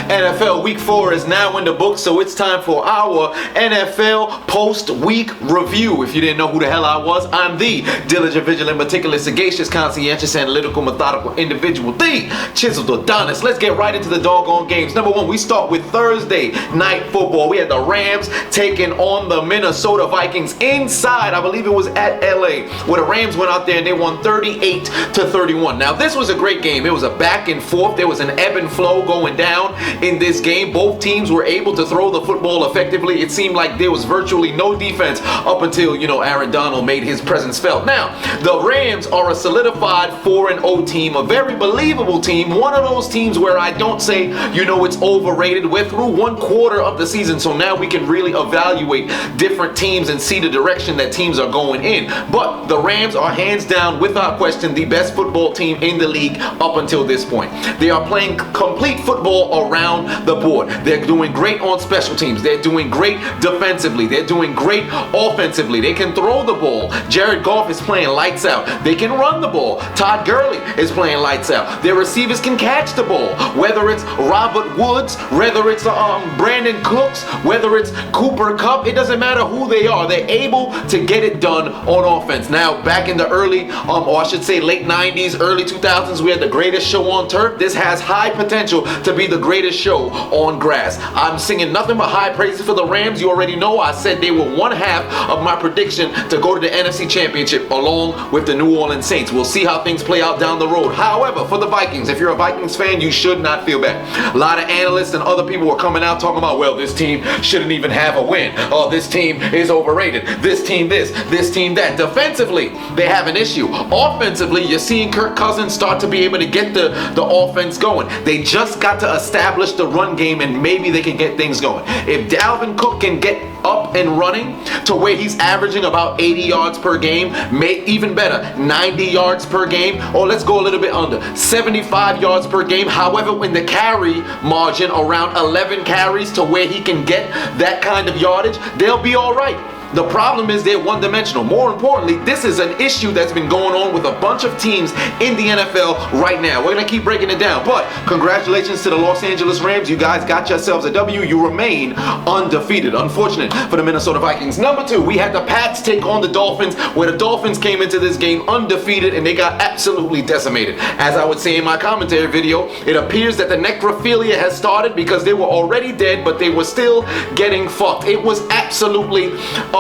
NFL Week 4 is now in the books, so it's time for our NFL post-week review. If you didn't know who the hell I was, I'm the diligent, vigilant, meticulous, sagacious, conscientious, analytical, methodical individual, the Chiseled Adonis. Let's get right into the doggone games. Number one, we start with Thursday night football. We had the Rams taking on the Minnesota Vikings inside, I believe it was at LA, where the Rams went out there and they won 38-31. Now, this was a great game. It was a back and forth. There was an ebb and flow going down in this game. Both teams were able to throw the football effectively. It seemed like there was virtually no defense up until, Aaron Donald made his presence felt. Now, the Rams are a solidified 4-0 team, a very believable team, one of those teams where I don't say, it's overrated. We're through one quarter of the season, so now we can really evaluate different teams and see the direction that teams are going in. But the Rams are hands down, without question, the best football team in the league up until this point. They are playing complete football around the board. They're doing great on special teams. They're doing great defensively. They're doing great offensively. They can throw the ball. Jared Goff is playing lights out. They can run the ball. Todd Gurley is playing lights out. Their receivers can catch the ball. Whether it's Robert Woods, whether it's Brandon Cooks, whether it's Cooper Kupp, it doesn't matter who they are. They're able to get it done on offense. Now, back in the early, or I should say late 90s, early 2000s, we had the greatest show on turf. This has high potential to be the greatest show on grass. I'm singing nothing but high praises for the Rams. You already know I said they were one half of my prediction to go to the NFC Championship along with the New Orleans Saints. We'll see how things play out down the road. However, for the Vikings, if you're a Vikings fan, you should not feel bad. A lot of analysts and other people were coming out talking about, well, this team shouldn't even have a win. Oh, this team is overrated. This team this team that. Defensively, they have an issue. Offensively, you're seeing Kirk Cousins start to be able to get the offense going. They just got to establish the run game and maybe they can get things going. If Dalvin Cook can get up and running to where he's averaging about 80 yards per game, even better, 90 yards per game, or let's go a little bit under, 75 yards per game. However, in the carry margin, around 11 carries to where he can get that kind of yardage, they'll be all right. The problem is they're one-dimensional. More importantly, this is an issue that's been going on with a bunch of teams in the NFL right now. We're going to keep breaking it down, but congratulations to the Los Angeles Rams. You guys got yourselves a W. You remain undefeated. Unfortunate for the Minnesota Vikings. Number two, we had the Pats take on the Dolphins, where the Dolphins came into this game undefeated and they got absolutely decimated. As I would say in my commentary video, it appears that the necrophilia has started because they were already dead, but they were still getting fucked. It was absolutely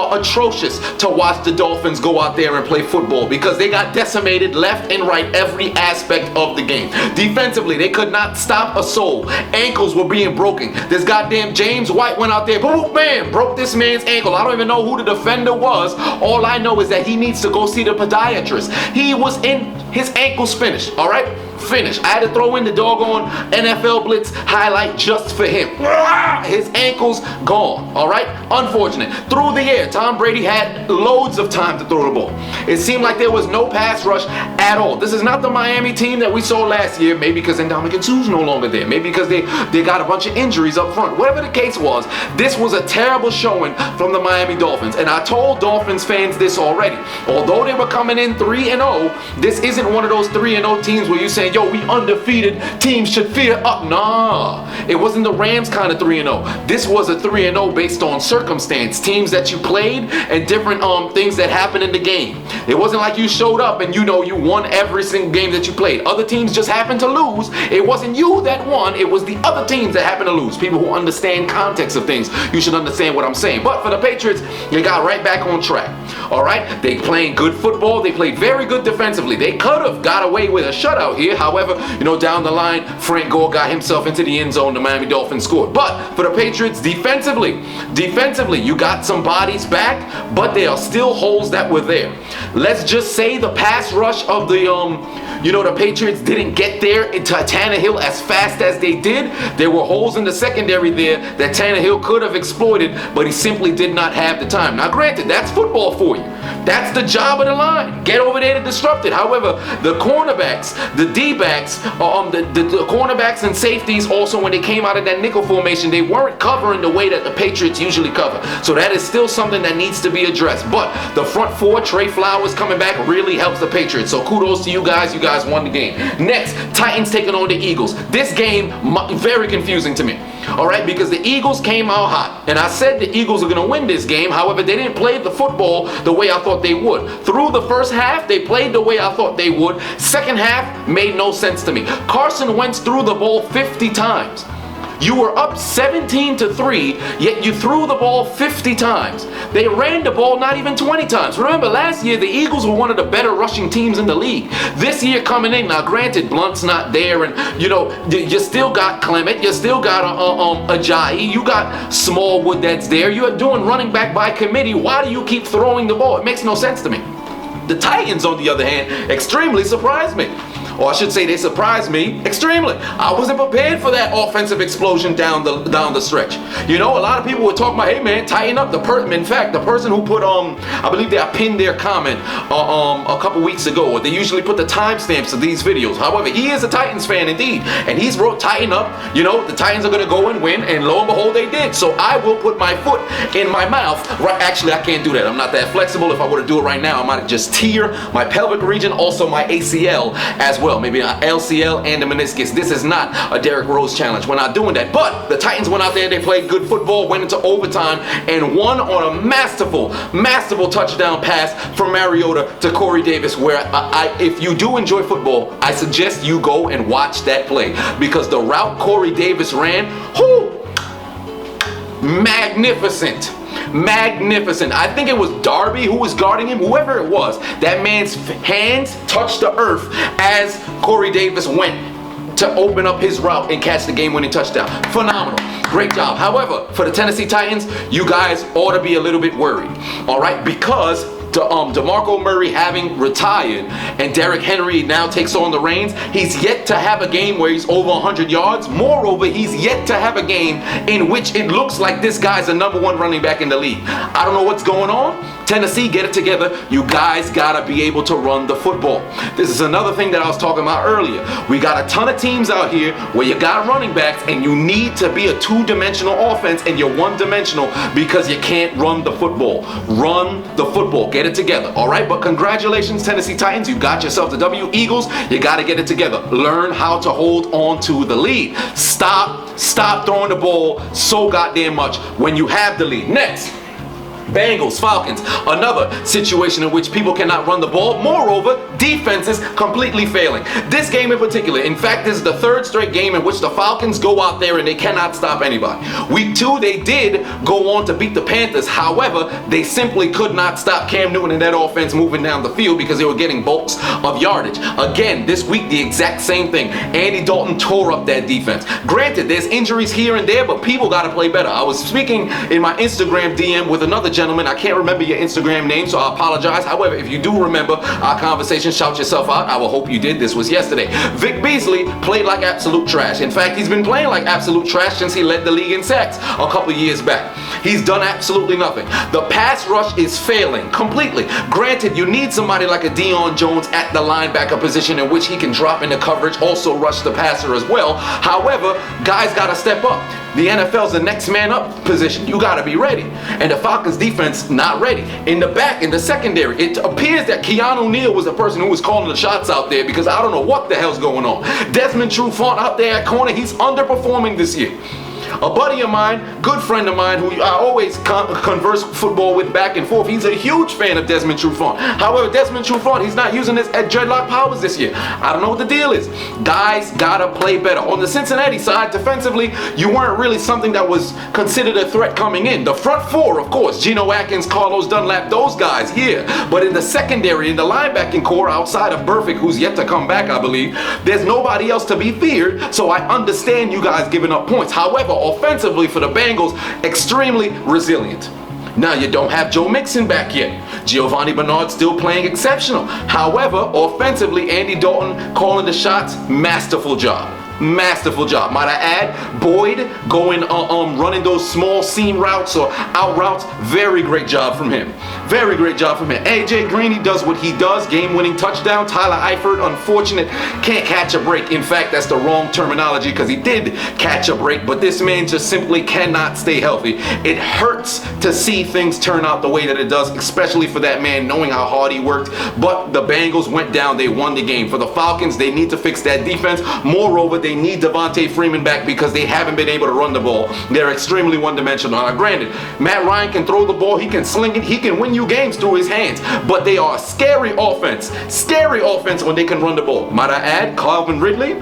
atrocious to watch the Dolphins go out there and play football because they got decimated left and right every aspect of the game. Defensively, they could not stop a soul. Ankles were being broken. This goddamn James White went out there, boom, bam, broke this man's ankle. I don't even know who the defender was. All I know is that he needs to go see the podiatrist. He was in, his ankle's finished, all right? Finished. I had to throw in the doggone NFL Blitz highlight just for him. His ankle's gone, all right? Unfortunate. Through the air, Tom Brady had loads of time to throw the ball. It seemed like there was no pass rush at all. This is not the Miami team that we saw last year, maybe because Ndamukong Suh's no longer there, maybe because they got a bunch of injuries up front. Whatever the case was, this was a terrible showing from the Miami Dolphins, and I told Dolphins fans this already. Although they were coming in 3-0, this isn't one of those 3-0 teams where you say, yo, we undefeated, teams should fear up. Nah, it wasn't the Rams kind of 3-0. This was a 3-0 based on circumstance, teams that you played and different things that happened in the game. It wasn't like you showed up and you won every single game that you played. Other teams just happened to lose. It wasn't you that won, it was the other teams that happened to lose. People who understand context of things, you should understand what I'm saying. But for the Patriots, they got right back on track. All right, they playing good football. They played very good defensively. They could have got away with a shutout here. However, down the line, Frank Gore got himself into the end zone. The Miami Dolphins scored. But for the Patriots, defensively, you got some bodies back, but there are still holes that were there. Let's just say the pass rush of the the Patriots didn't get there into Tannehill as fast as they did. There were holes in the secondary there that Tannehill could have exploited, but he simply did not have the time. Now, granted, that's football for you. That's the job of the line. Get over there to disrupt it. However, the cornerbacks, the D-backs, the cornerbacks and safeties also, when they came out of that nickel formation, they weren't covering the way that the Patriots usually cover. So that is still something that needs to be addressed. But the front four, Trey Flowers coming back, really helps the Patriots. So kudos to you guys. You guys guys won the game. Next, Titans taking on the Eagles. This game, very confusing to me. All right, because the Eagles came out hot. And I said the Eagles are going to win this game. However, they didn't play the football the way I thought they would. Through the first half, they played the way I thought they would. Second half made no sense to me. Carson Wentz threw the ball 50 times. You were up 17-3, yet you threw the ball 50 times. They ran the ball not even 20 times. Remember, last year, the Eagles were one of the better rushing teams in the league. This year coming in, now granted, Blunt's not there, and you still got Clement, you still got Ajayi, you got Smallwood that's there. You're doing running back by committee. Why do you keep throwing the ball? It makes no sense to me. The Titans, on the other hand, extremely surprised me. Or I should say they surprised me extremely. I wasn't prepared for that offensive explosion down the stretch. You know, a lot of people were talking about, hey man, tighten up. In fact, the person who put I believe they pinned their comment a couple weeks ago. They usually put the timestamps of these videos. However, he is a Titans fan indeed, and he's wrote tighten up. You know, the Titans are going to go and win, and lo and behold, they did. So I will put my foot in my mouth. Right? Actually, I can't do that. I'm not that flexible. If I were to do it right now, I might just tear my pelvic region, also my ACL as well. Maybe an LCL and a meniscus. This is not a Derrick Rose challenge. We're not doing that. But the Titans went out there, they played good football, went into overtime, and won on a masterful touchdown pass from Mariota to Corey Davis, where if you do enjoy football, I suggest you go and watch that play, because the route Corey Davis ran, magnificent. Magnificent. I think it was Darby who was guarding him, whoever it was. That man's hands touched the earth as Corey Davis went to open up his route and catch the game-winning touchdown. Phenomenal. Great job. However, for the Tennessee Titans, you guys ought to be a little bit worried. All right? Because DeMarco Murray having retired and Derrick Henry now takes on the reins, he's yet to have a game where he's over 100 yards. Moreover, he's yet to have a game in which it looks like this guy's the #1 running back in the league. I don't know what's going on. Tennessee, get it together. You guys gotta be able to run the football. This is another thing that I was talking about earlier. We got a ton of teams out here where you got running backs and you need to be a two-dimensional offense, and you're one-dimensional because you can't run the football. Run the football. Get it together. All right, but congratulations, Tennessee Titans. You got yourself the W. Eagles, you got to get it together. Learn how to hold on to the lead. Stop throwing the ball so goddamn much when you have the lead. Next, Bengals, Falcons, another situation in which people cannot run the ball. Moreover, defenses completely failing. This game in particular, in fact, this is the third straight game in which the Falcons go out there and they cannot stop anybody. Week 2, they did go on to beat the Panthers. However, they simply could not stop Cam Newton and that offense moving down the field because they were getting bulks of yardage. Again, this week, the exact same thing. Andy Dalton tore up that defense. Granted, there's injuries here and there, but people got to play better. I was speaking in my Instagram DM with another gentleman. I can't remember your Instagram name, so I apologize. However, if you do remember our conversation, shout yourself out. I will hope you did. This was yesterday. Vic Beasley played like absolute trash. In fact, he's been playing like absolute trash since he led the league in sacks a couple years back. He's done absolutely nothing. The pass rush is failing completely. Granted, you need somebody like a Deion Jones at the linebacker position in which he can drop into coverage, also rush the passer as well. However, guys got to step up. The NFL's the next man up position. You got to be ready. And the Falcons defense not ready. In the back, in the secondary, it appears that Keanu Neal was the person who was calling the shots out there, because I don't know what the hell's going on. Desmond Trufant out there at corner, he's underperforming this year. A buddy of mine, good friend of mine, who I always converse football with back and forth, he's a huge fan of Desmond Trufant. However, Desmond Trufant, he's not using his dreadlock powers this year. I don't know what the deal is. Guys gotta play better. On the Cincinnati side, defensively, you weren't really something that was considered a threat coming in. The front four, of course, Geno Atkins, Carlos Dunlap, those guys, yeah. But in the secondary, in the linebacking core, outside of Burfict, who's yet to come back, I believe, there's nobody else to be feared, so I understand you guys giving up points. However, offensively for the Bengals, extremely resilient. Now, you don't have Joe Mixon back yet. Giovanni Bernard still playing exceptional. However, offensively, Andy Dalton calling the shots, masterful job. masterful job. Might I add, Boyd going running those small seam routes or out routes, very great job from him. Very great job from him. AJ Green, he does what he does, game-winning touchdown. Tyler Eifert, unfortunate, can't catch a break. In fact, that's the wrong terminology because he did catch a break, but this man just simply cannot stay healthy. It hurts to see things turn out the way that it does, especially for that man, knowing how hard he worked. But the Bengals went down, they won the game. For the Falcons, they need to fix that defense. Moreover, they need Devontae Freeman back because they haven't been able to run the ball. They're extremely one-dimensional. Now, granted, Matt Ryan can throw the ball, he can sling it, he can win you games through his hands, but they are a scary offense when they can run the ball. Might I add, Calvin Ridley,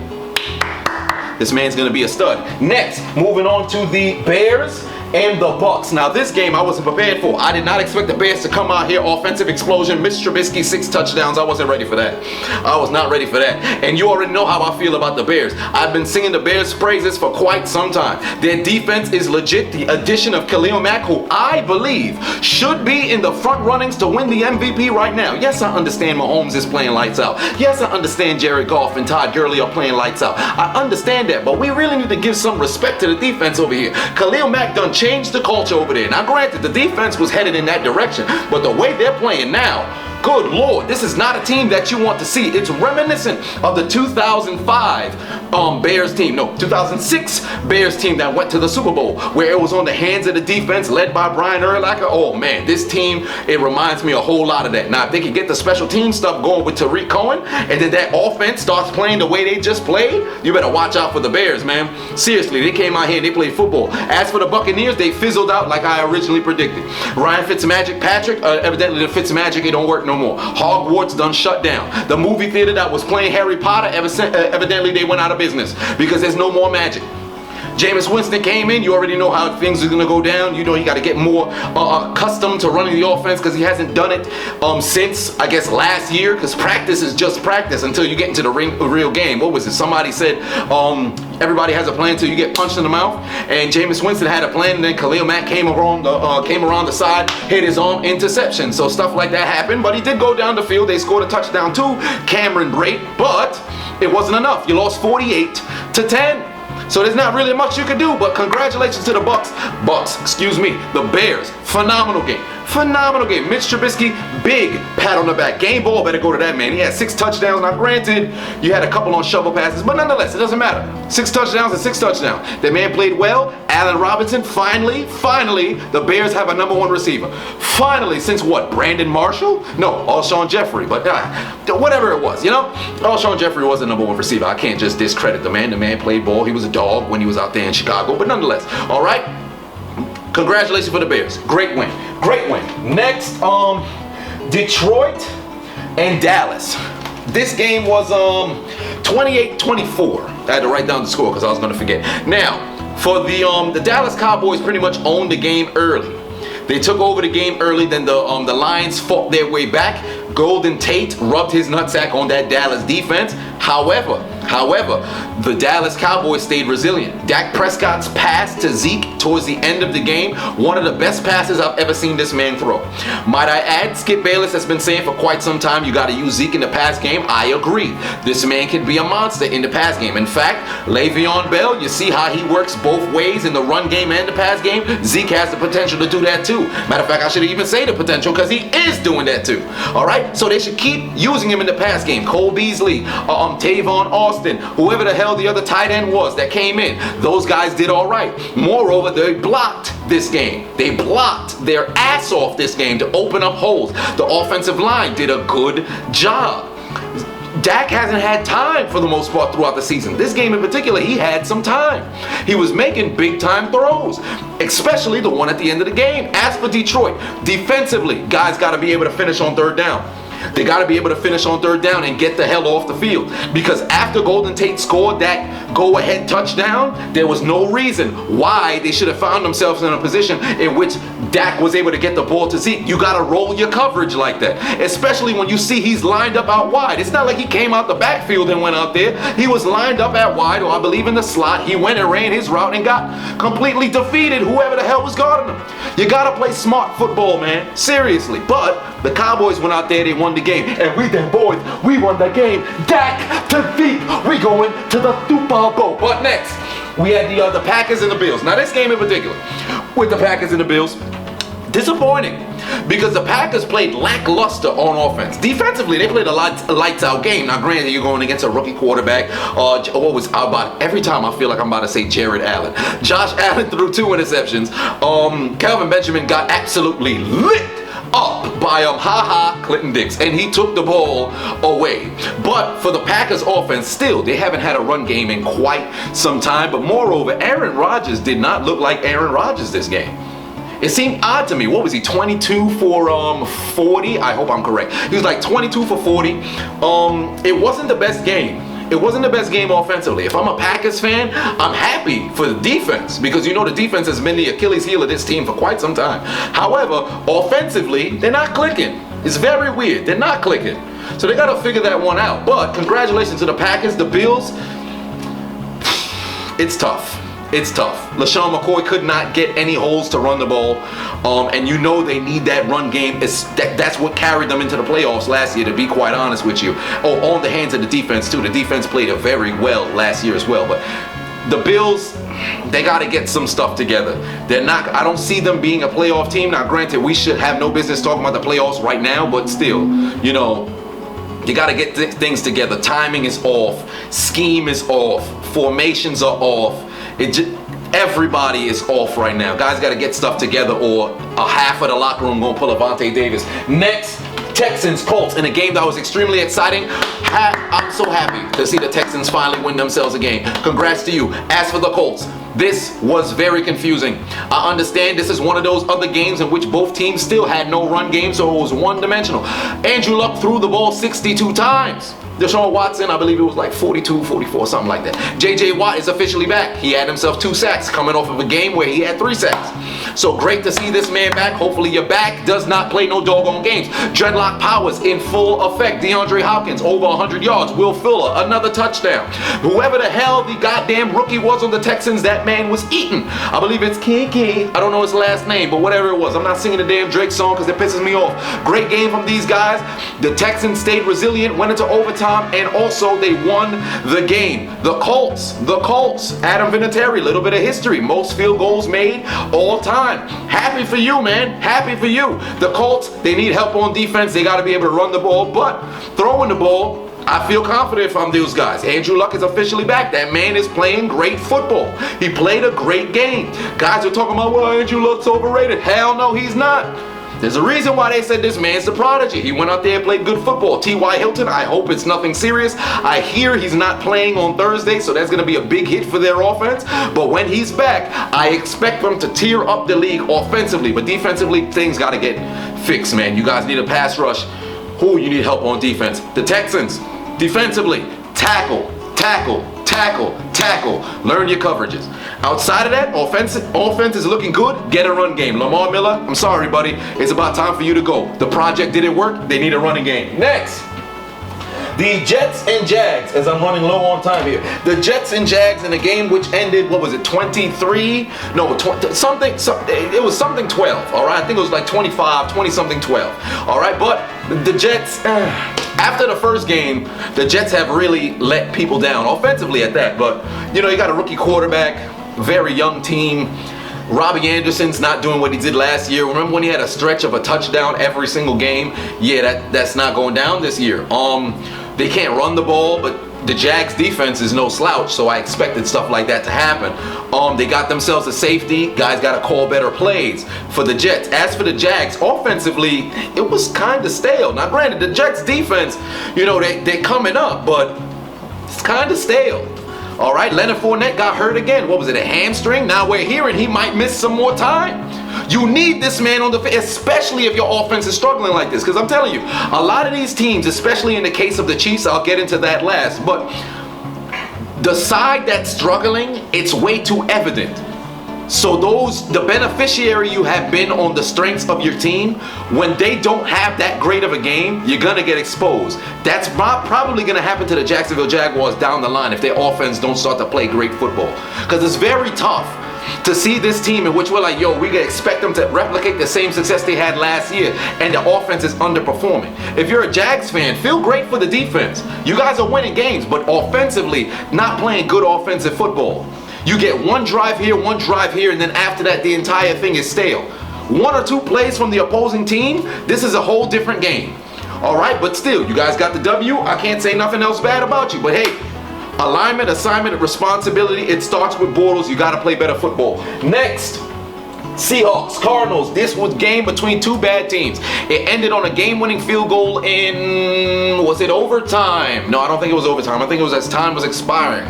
this man's gonna be a stud. Next, moving on to the Bears and the Bucks. Now this game I wasn't prepared for. I did not expect the Bears to come out here, offensive explosion, Mitch Trubisky, 6 touchdowns. I wasn't ready for that. I was not ready for that. And you already know how I feel about the Bears. I've been singing the Bears' praises for quite some time. Their defense is legit. The addition of Khalil Mack, who I believe should be in the front runnings to win the MVP right now. Yes, I understand Mahomes is playing lights out. Yes, I understand Jared Goff and Todd Gurley are playing lights out. I understand that, but we really need to give some respect to the defense over here. Khalil Mack done changed the culture over there. Now granted, the defense was headed in that direction, but the way they're playing now, good Lord, this is not a team that you want to see. It's reminiscent of the 2005 Bears team. No, 2006 Bears team that went to the Super Bowl, where it was on the hands of the defense led by Brian Urlacher. Oh man, this team, it reminds me a whole lot of that. Now, if they can get the special team stuff going with Tariq Cohen, and then that offense starts playing the way they just played, you better watch out for the Bears, man. Seriously, they came out here and they played football. As for the Buccaneers, they fizzled out like I originally predicted. Ryan Fitzmagic Patrick, evidently the Fitzmagic, it don't work no more. Hogwarts done shut down. The movie theater that was playing Harry Potter, evidently they went out of business because there's no more magic. Jameis Winston came in. You already know how things are going to go down. You know you got to get more accustomed to running the offense because he hasn't done it since, I guess, last year, because practice is just practice until you get into the real game. What was it? Somebody said everybody has a plan until you get punched in the mouth, and Jameis Winston had a plan, and then Khalil Mack came around the side, hit his own interception. So stuff like that happened, but he did go down the field. They scored a touchdown too, Cameron Brate, but it wasn't enough. You lost 48-10. So there's not really much you can do, but congratulations to the the Bears. Phenomenal game. Phenomenal game. Mitch Trubisky, big pat on the back. Game ball better go to that man. He had 6 touchdowns. Now granted, you had a couple on shovel passes, but nonetheless, it doesn't matter. 6 touchdowns and 6 touchdowns. That man played well. Allen Robinson, finally, the Bears have a #1 receiver. Finally, since what? Brandon Marshall? No, Alshon Jeffrey, but whatever it was, you know? Alshon Jeffrey was the #1 receiver. I can't just discredit the man. The man played ball. He was a dog when he was out there in Chicago, but nonetheless, all right? Congratulations for the Bears. Great win. Great win. Next, Detroit and Dallas. This game was 28-24. I had to write down the score because I was going to forget. Now, for the Dallas Cowboys pretty much owned the game early. They took over the game early, then the Lions fought their way back. Golden Tate rubbed his nutsack on that Dallas defense. However, the Dallas Cowboys stayed resilient. Dak Prescott's pass to Zeke towards the end of the game, one of the best passes I've ever seen this man throw. Might I add, Skip Bayless has been saying for quite some time, you got to use Zeke in the pass game. I agree. This man can be a monster in the pass game. In fact, Le'Veon Bell, you see how he works both ways in the run game and the pass game? Zeke has the potential to do that too. Matter of fact, I should even say the potential because he is doing that too. All right? So they should keep using him in the pass game. Cole Beasley, Tavon Austin, whoever the hell the other tight end was that came in. Those guys did all right. Moreover, they blocked this game. They blocked their ass off this game to open up holes. The offensive line did a good job. Dak hasn't had time for the most part throughout the season. This game in particular, he had some time. He was making big time throws, especially the one at the end of the game. As for Detroit, defensively, guys got to be able to finish on 3rd down. They got to be able to finish on 3rd down and get the hell off the field. Because after Golden Tate scored that go-ahead touchdown, there was no reason why they should have found themselves in a position in which Dak was able to get the ball to Zeke. You got to roll your coverage like that, especially when you see he's lined up out wide. It's not like he came out the backfield and went out there. He was lined up out wide, or I believe in the slot. He went and ran his route and got completely defeated, whoever the hell was guarding him. You got to play smart football, man. Seriously. But the Cowboys went out there, they won won the game. And we them boys, we won the game. Dak to deep. We going to the Super Bowl. But next, we had the Packers and the Bills. Now this game in particular, with the Packers and the Bills, disappointing. Because the Packers played lackluster on offense. Defensively, they played a lights out game. Now, granted, you're going against a rookie quarterback. Every time I feel like I'm about to say Jared Allen. Josh Allen threw 2 interceptions. Calvin Benjamin got absolutely lit up by Clinton Dix, and he took the ball away. But for the Packers offense, still, they haven't had a run game in quite some time. But moreover, Aaron Rodgers did not look like Aaron Rodgers this game. It seemed odd to me. What was he, 22 for 40? I hope I'm correct. He was like 22 for 40. It wasn't the best game. It wasn't the best game offensively. If I'm a Packers fan, I'm happy for the defense because you know the defense has been the Achilles heel of this team for quite some time. However, offensively, they're not clicking. It's very weird. They're not clicking. So they got to figure that one out. But congratulations to the Packers. The Bills, it's tough. It's tough. LaShawn McCoy could not get any holes to run the ball. And you know they need that run game. That's what carried them into the playoffs last year, to be quite honest with you. Oh, on the hands of the defense, too. The defense played it very well last year as well. But the Bills, they got to get some stuff together. They're not. I don't see them being a playoff team. Now, granted, we should have no business talking about the playoffs right now. But still, you know, you got to get things together. Timing is off. Scheme is off. Formations are off. Everybody is off right now. Guys got to get stuff together or a half of the locker room going to pull Avante Davis. Next, Texans Colts in a game that was extremely exciting. I'm so happy to see the Texans finally win themselves a game. Congrats to you. As for the Colts, this was very confusing. I understand this is one of those other games in which both teams still had no run game, so it was one-dimensional. Andrew Luck threw the ball 62 times. Deshaun Watson, I believe it was like 42, 44, something like that. J.J. Watt is officially back. He had himself 2 sacks coming off of a game where he had 3 sacks. So great to see this man back. Hopefully your back does not play no doggone games. Dreadlock Powers in full effect. DeAndre Hopkins over 100 yards. Will Fuller, another touchdown. Whoever the hell the goddamn rookie was on the Texans, that man was eaten. I believe it's Kiki. I don't know his last name, but whatever it was. I'm not singing the damn Drake song because it pisses me off. Great game from these guys. The Texans stayed resilient, went into overtime, and also they won the game. The Colts, Adam Vinatieri, little bit of history, most field goals made all time. Happy for you, man, happy for you. The Colts, they need help on defense. They got to be able to run the ball, but throwing the ball, I feel confident if I'm those guys. Andrew Luck is officially back. That man is playing great football. He played a great game. Guys are talking about, well, Andrew Luck's overrated. Hell no, he's not. There's a reason why they said this man's the prodigy. He went out there and played good football. T.Y. Hilton, I hope it's nothing serious. I hear he's not playing on Thursday, so that's going to be a big hit for their offense. But when he's back, I expect them to tear up the league offensively. But defensively, things got to get fixed, man. You guys need a pass rush. Who you need help on defense? The Texans, defensively, tackle. Learn your coverages. Outside of that, offense is looking good. Get a run game. Lamar Miller, I'm sorry, buddy. It's about time for you to go. The project didn't work. They need a running game. Next, the Jets and Jags, as I'm running low on time here. The Jets and Jags in a game which ended, what was it, 23? No, something, it was something 12, all right? I think it was like 25, 20-something 12, all right? But the Jets, after the first game, the Jets have really let people down, offensively at that. But, you know, you got a rookie quarterback, very young team. Robbie Anderson's not doing what he did last year. Remember when he had a stretch of a touchdown every single game? Yeah, that's not going down this year. They can't run the ball, but the Jags defense is no slouch, so I expected stuff like that to happen. They got themselves a safety. Guys got to call better plays for the Jets. As for the Jags, offensively, it was kind of stale. Now, granted, the Jets defense, you know, they're coming up, but it's kind of stale. All right, Leonard Fournette got hurt again. What was it, a hamstring? Now we're hearing he might miss some more time. You need this man on the field, especially if your offense is struggling like this. Because I'm telling you, a lot of these teams, especially in the case of the Chiefs, I'll get into that last, but the side that's struggling, it's way too evident. So the beneficiary you have been on the strengths of your team, when they don't have that great of a game, you're going to get exposed. That's probably going to happen to the Jacksonville Jaguars down the line if their offense don't start to play great football. Because it's very tough to see this team in which we're like, yo, we can expect them to replicate the same success they had last year, and the offense is underperforming. If you're a Jags fan, feel great for the defense. You guys are winning games, but offensively, not playing good offensive football. You get one drive here, and then after that, the entire thing is stale. One or two plays from the opposing team, this is a whole different game. All right, but still, you guys got the W. I can't say nothing else bad about you, but hey, alignment, assignment, responsibility, it starts with Bortles. You got to play better football. Next, Seahawks, Cardinals. This was a game between two bad teams. It ended on a game-winning field goal in, was it overtime? No, I don't think it was overtime. I think it was as time was expiring.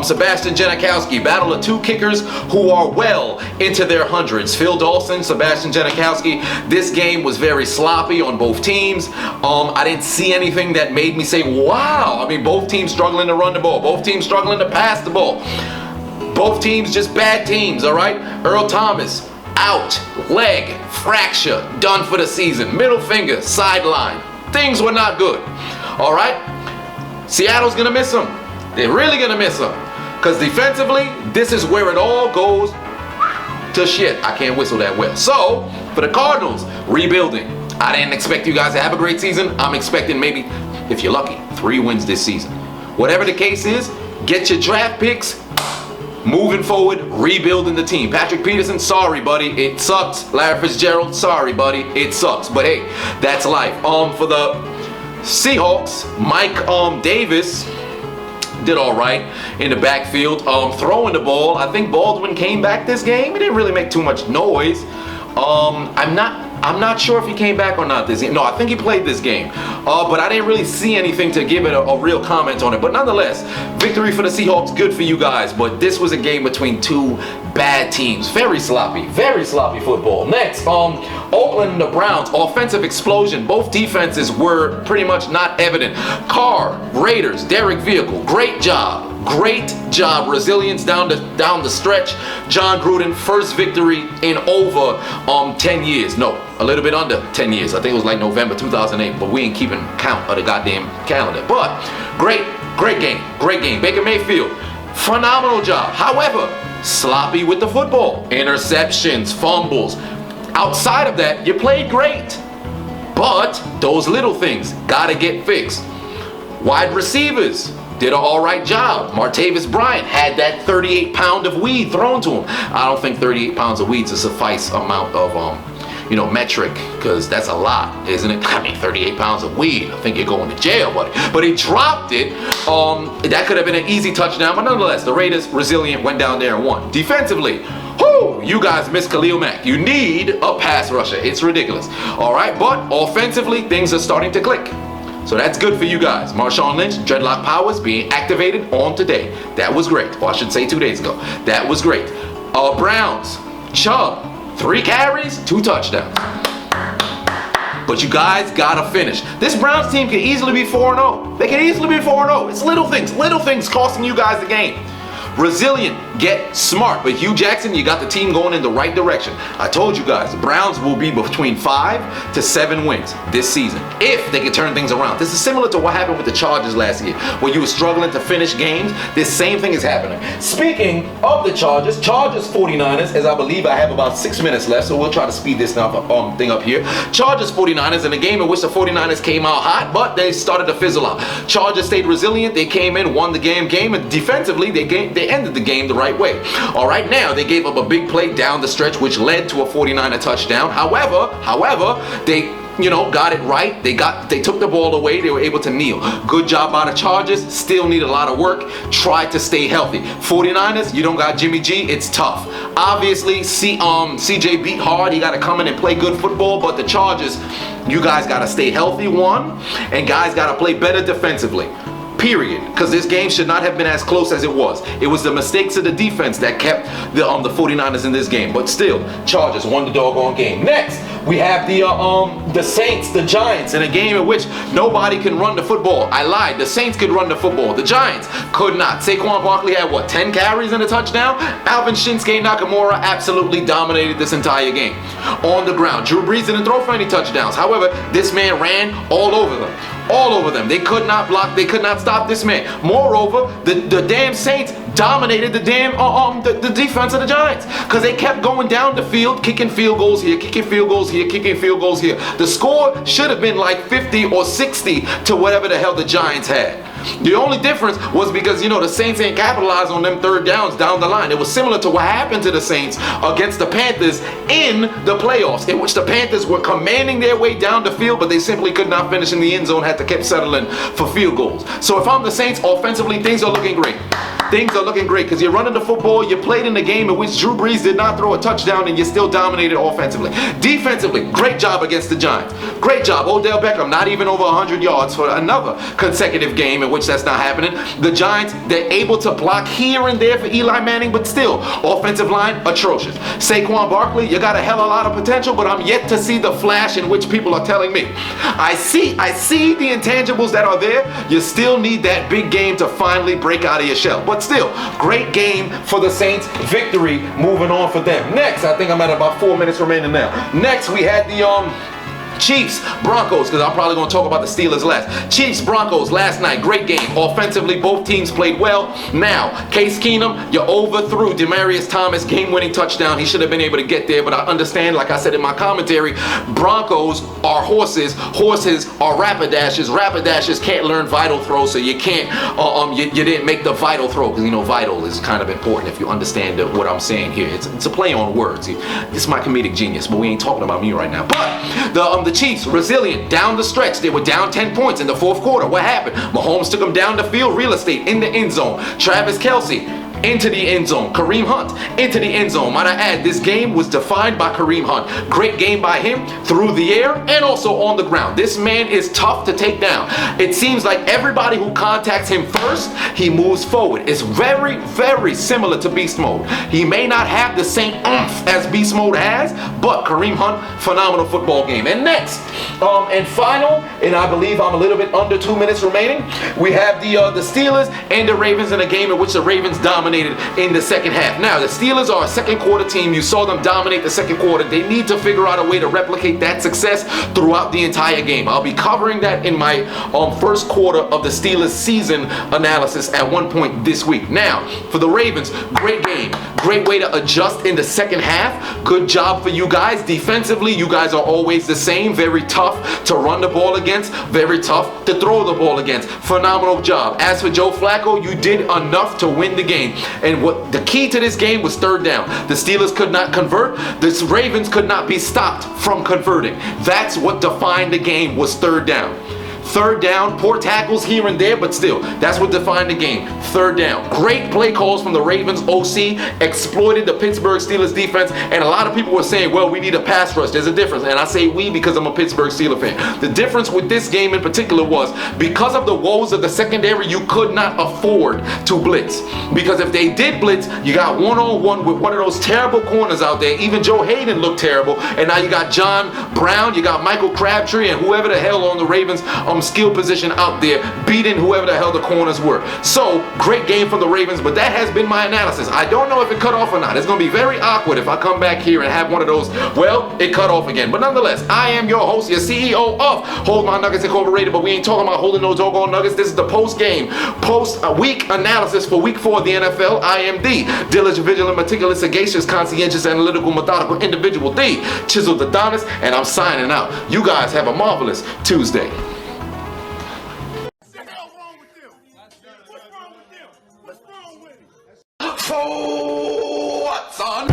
Sebastian Janikowski, battle of two kickers who are well into their hundreds. Phil Dawson, Sebastian Janikowski. This game was very sloppy on both teams. I didn't see anything that made me say, wow. I mean, both teams struggling to run the ball. Both teams struggling to pass the ball. Both teams just bad teams, all right? Earl Thomas, out, leg, fracture, done for the season, middle finger, sideline. Things were not good, all right? Seattle's gonna miss him. They're really gonna miss him. Because defensively, this is where it all goes to shit. I can't whistle that well. So, for the Cardinals, rebuilding. I didn't expect you guys to have a great season. I'm expecting maybe, if you're lucky, 3 wins this season. Whatever the case is, get your draft picks. Moving forward, rebuilding the team. Patrick Peterson, sorry, buddy, it sucks. Larry Fitzgerald, sorry, buddy, it sucks. But hey, that's life. For the Seahawks, Mike Davis did all right in the backfield. Throwing the ball, I think Baldwin came back this game. He didn't really make too much noise. I'm not sure if he came back or not this game. No, I think he played this game. But I didn't really see anything to give it a real comment on it. But nonetheless, victory for the Seahawks, good for you guys. But this was a game between two bad teams. Very sloppy football. Next, Oakland and the Browns, offensive explosion. Both defenses were pretty much not evident. Carr, Raiders, Derek Vehicle, great job. Great job. Resilience down the stretch. John Gruden, first victory in over 10 years. No, a little bit under 10 years. I think it was like November 2008, but we ain't keeping count of the goddamn calendar. But great game. Baker Mayfield, phenomenal job. However, sloppy with the football. Interceptions, fumbles. Outside of that, you played great. But those little things gotta get fixed. Wide receivers did an all right job. Martavis Bryant had that 38-pound of weed thrown to him. I don't think 38 pounds of weed's a suffice amount of, metric, because that's a lot, isn't it? I mean, 38 pounds of weed. I think you're going to jail, buddy. But he dropped it. That could have been an easy touchdown, but nonetheless, the Raiders, resilient, went down there and won. Defensively, you guys missed Khalil Mack. You need a pass rusher. It's ridiculous. All right, but offensively, things are starting to click. So that's good for you guys. Marshawn Lynch, dreadlock powers being activated on today. That was great. Or I should say 2 days ago. That was great. Browns, Chubb, 3 carries, 2 touchdowns. But you guys gotta finish. This Browns team can easily be 4-0. They can easily be 4-0. It's little things costing you guys the game. Resilient, get smart. But Hugh Jackson, you got the team going in the right direction. I told you guys, the Browns will be between 5 to 7 wins this season, if they can turn things around. This is similar to what happened with the Chargers last year, when you were struggling to finish games. This same thing is happening. Speaking of the Chargers 49ers, as I believe I have about 6 minutes left, so we'll try to speed this thing up here. Chargers 49ers in a game in which the 49ers came out hot, but they started to fizzle out. Chargers stayed resilient. They came in, won the game, and defensively, they ended the game the right way. All right, now they gave up a big play down the stretch, which led to a 49er touchdown. However, they got it right. They took the ball away. They were able to kneel. Good job by the Chargers. Still need a lot of work. Try to stay healthy. 49ers, you don't got Jimmy G. It's tough. Obviously, CJ beat hard. He got to come in and play good football. But the Chargers, you guys got to stay healthy, one, and guys got to play better defensively. Period. Because this game should not have been as close as it was. It was the mistakes of the defense that kept the 49ers in this game. But still, Chargers won the doggone game. Next, we have the Saints, the Giants, in a game in which nobody can run the football. I lied. The Saints could run the football. The Giants could not. Saquon Barkley had, 10 carries and a touchdown? Alvin Shinsuke Nakamura absolutely dominated this entire game. On the ground, Drew Brees didn't throw for any touchdowns. However, this man ran all over them. all over them. They could not block, they could not stop this man. Moreover, the damn Saints dominated the damn the defense of the Giants, because they kept going down the field, kicking field goals here, kicking field goals here, kicking field goals here. The score should have been like 50 or 60 to whatever the hell the Giants had. The only difference was because, you know, the Saints ain't capitalized on them third downs down the line. It was similar to what happened to the Saints against the Panthers in the playoffs, in which the Panthers were commanding their way down the field, but they simply could not finish in the end zone, had to keep settling for field goals. So if I'm the Saints, offensively, things are looking great. Things are looking great because you're running the football. You played in a game in which Drew Brees did not throw a touchdown, and you still dominated offensively. Defensively, great job against the Giants. Great job. Odell Beckham not even over 100 yards for another consecutive game in which that's not happening. The Giants, they're able to block here and there for Eli Manning, but still, offensive line, atrocious. Saquon Barkley, you got a hell of a lot of potential, but I'm yet to see the flash in which people are telling me. I see the intangibles that are there. You still need that big game to finally break out of your shell. But still, great game for the Saints. Victory moving on for them. Next, I think I'm at about 4 minutes remaining now. Next, we had the Chiefs, Broncos, because I'm probably going to talk about the Steelers last. Chiefs, Broncos, last night, great game. Offensively, both teams played well. Now, Case Keenum, you overthrew Demaryius Thomas, game-winning touchdown. He should have been able to get there, but I understand, like I said in my commentary, Broncos are horses. Horses are rapidashes. Rapidashes can't learn vital throws, so you can't, you didn't make the vital throw, because, you know, vital is kind of important if you understand what I'm saying here. It's a play on words. This is my comedic genius, but we ain't talking about me right now. But the Chiefs, resilient, down the stretch. They were down 10 points in the fourth quarter. What happened? Mahomes took them down the field, real estate, in the end zone. Travis Kelce, into the end zone. Kareem Hunt, into the end zone. Might I add, this game was defined by Kareem Hunt. Great game by him, through the air and also on the ground. This man is tough to take down. It seems like everybody who contacts him first, he moves forward. It's very, very similar to Beast Mode. He may not have the same oomph as Beast Mode has, but Kareem Hunt, phenomenal football game. And next, and final, and I believe I'm a little bit under 2 minutes remaining, we have the Steelers and the Ravens in a game in which the Ravens dominated in the second half. Now, the Steelers are a second quarter team. You saw them dominate the second quarter. They need to figure out a way to replicate that success throughout the entire game. I'll be covering that in my first quarter of the Steelers season analysis at one point this week. Now, for the Ravens, great game. Great way to adjust in the second half. Good job for you guys. Defensively, you guys are always the same. Very tough to run the ball against. Very tough to throw the ball against. Phenomenal job. As for Joe Flacco, you did enough to win the game. And what the key to this game was third down. The Steelers could not convert. The Ravens could not be stopped from converting. That's what defined the game, was third down. Third down, poor tackles here and there, but still, that's what defined the game. Third down. Great play calls from the Ravens OC, exploited the Pittsburgh Steelers defense, and a lot of people were saying, well, we need a pass rush. There's a difference, and I say we because I'm a Pittsburgh Steelers fan. The difference with this game in particular was, because of the woes of the secondary, you could not afford to blitz. Because if they did blitz, you got one-on-one with one of those terrible corners out there. Even Joe Hayden looked terrible, and now you got John Brown, you got Michael Crabtree, and whoever the hell on the Ravens skill position out there, beating whoever the hell the corners were. So, great game from the Ravens, but that has been my analysis. I don't know if it cut off or not. It's going to be very awkward if I come back here and have one of those, well, it cut off again. But nonetheless, I am your host, your CEO of Hold My Nuggets Incorporated, but we ain't talking about holding no doggone nuggets. This is the post-game, post-week analysis for week 4 of the NFL. I am the diligent, vigilant, meticulous, sagacious, conscientious, analytical, methodical individual, the Chiseled Adonis, and I'm signing out. You guys have a marvelous Tuesday. So what's on?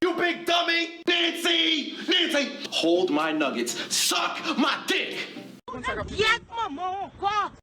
You big dummy! Nancy! Hold my nuggets. Suck my dick!